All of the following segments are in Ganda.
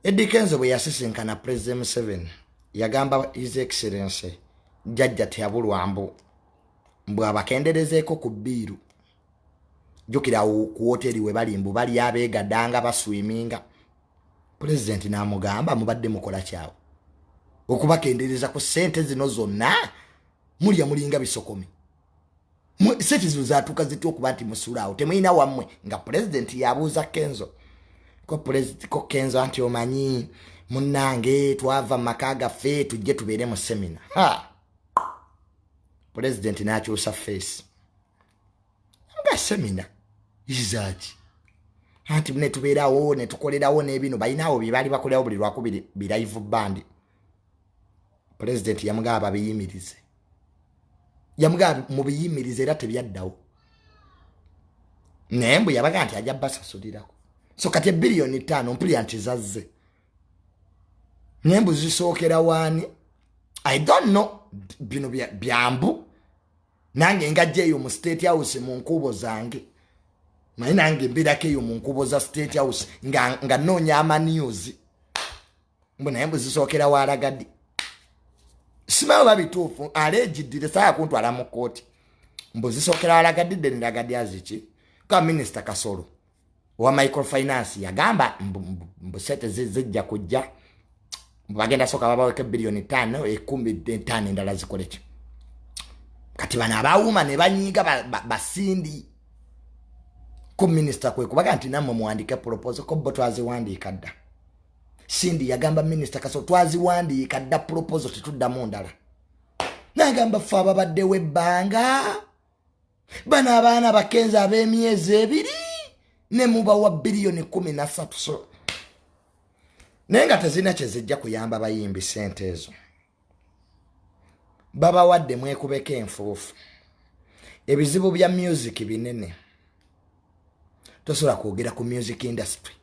Kenzo bwe yasisinkana President Museveni yagamba His Excellency jjajja teyabulwambo mbwe abakenderezeeko ku bbiiru jukira ku hoteli we bali mbu bali abeegaddanga baswiminga. President n'amugamba mubadde mukola kyawe okubakendereza ku ssente zino zonna mulya mulinga bisokomi sente zo zaatuuka zitya okuba nti musulaawo temulina wammwe nga President yabuuza Kenzo ko Kenzo anti omanyi munnange twava maka gaffe tujje tubeere mu semina. President n'akyusa face nga semina izaaki anti ne tubeerawo ne tukolerawo n'ebino balinawo bye baali bakolerawo buli lwakubiri bi live band. President yamugamba biyimirize yamugamba mu biyimirize era tebyaddawo nembu yabaga nti ajja basasulirako so kati billion 5 mpulira nti zazze nembu zisookera wani I don't know bino byambu nange ngajjeyo mu State House mu nkubo zange naye nange mbirakeyo mu nkubo za State House nga noonya ama news mbona embu zisookera waragadi simawo babituufu allegedly saa kuntwala mu kooti mbu zisookera waragadi de ndagadi aziki ka Minister Kasolo wa microfinance yagamba mbu sete zijja kujja bagenda soka babaweke billion 5 15 endala zikoleki kati bana abawuma ne banyiga basindi ku Minister kwe kubaga nti namwe muandike proposal ko botwazi wandika dda Sindi yagamba Minister Kasolo twaziwandika dda proposal tetuddamu ndala nagamba fa babadde webbanga bana abaana bakenza ab'emyezi ebiri ne mubawa billion 13 so nenga tezina kyezijja kuyamba bayimbi sente ezo baba wadde mwekubeka enfuufu ebizibu bya music binene tosobola kwogera ku music industry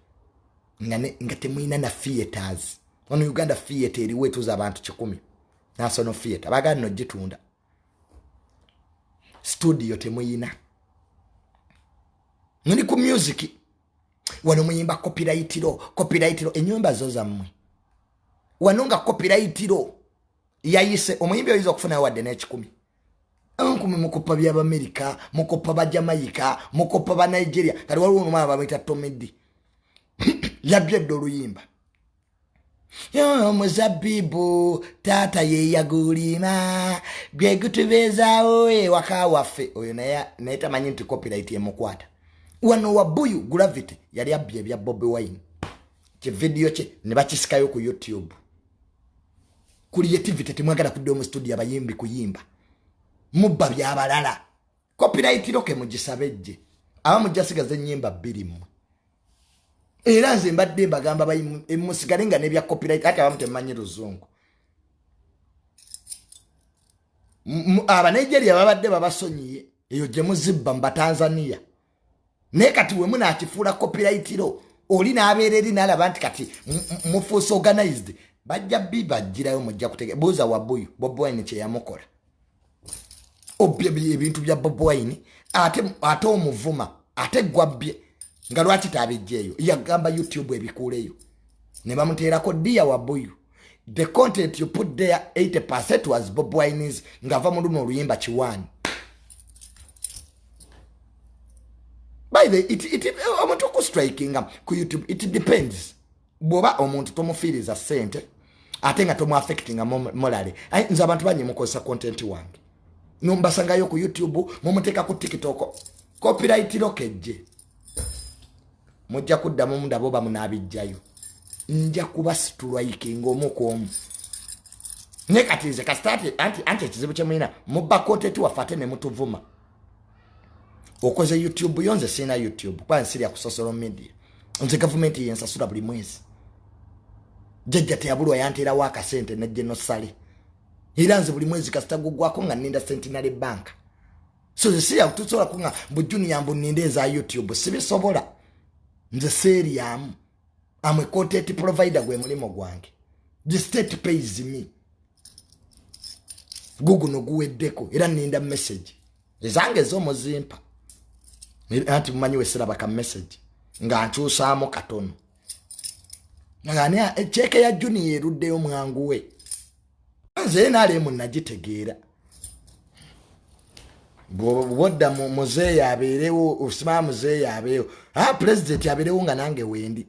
nga temuyina na theaters ono Uganda theater eriwo etuza abantu 100 national theater bagana no gitunda studio temuyina ngani ku music wano muyimba copyright enyumba zo zammwe wanonga copyright yayise omuyimbi oyiza okufuna wadde n'ekikumi ankumi mukopa bya America mukopa ba Jamaica mukopa ba Nigeria kali waliwo omwana bamuyita Tomedi yabyedde oluyimba yo muzabibu tata ye yagulima gwe gutubeezaawo ewaka waffe oyo naye tamanyi nti copyright emukwata wano Wabuyu Gravity yali abbye ebya Bobi Wine kividiyo kye ne bakisikayo ku YouTube creativity temwagala kudde mu studio abayimbi kuyimba mubba byabalala copyright loke mugisabejje abamu jasigaze ennyimba 2 mu era nze mbadde mbagamba musigale nga nebya copyright ate abamu temanyi Luzungu aba Nigeria babadde babasonyiye eyo gye muzibba mba Tanzania ne kati we muna akifuula copyright lo oli n'abeera eri n'alaba nti kati mufuuse organized bajja bibajjirayo mujja kutege buuza Wabuyu Bobi Wine kye yamukola obbye ebintu bya Bobi Wine ate omuvuma ate gwabbye nga lwaki tabijjeeyo yagamba YouTube ebikuuleyo ne bamuteerako dia Wabuyu the content you put there 80% was Bobi Wine's ngava mu luno oluyimba kiwani. By the it omuntu ku striking ku YouTube it depends boba omuntu tomufiriza sente ate nga tomu affecting morale nza abantu banye mukosa content wange numbasangayo ku YouTube mumuteka ku TikTok copyright lokeje mujja kuddamu mundabo ba munabijjayo nja kuba striking omukomu nekatize kastati anti kizibu kyemina mubba content wafate ne mutuvuma okoze YouTube yonze sina YouTube kwa nsiri ya ku social media nze government yensasula buli mwezi jjajja teyabulwa yantera waka sente ne jeno sale iranze buli mwezi kasitagugwako nga ninda Centenary Bank so zisiya kutusola kunga bujuni yambu nindeza YouTube sibisobola nze seriam amwe content provider gwe mulimo gwange the state pays me Google no guweddeko era ninda message zange zo muzimpa ati mmanyi wesera baka message nga nkyusaamu katono Ngani echeke ya Juni eruddeyo mwangu we. Nze nali munagitegeera. Bwodda muzeeyi abeerewo osima muzeeyi abeeyo. President abeerewo nga nange wendi.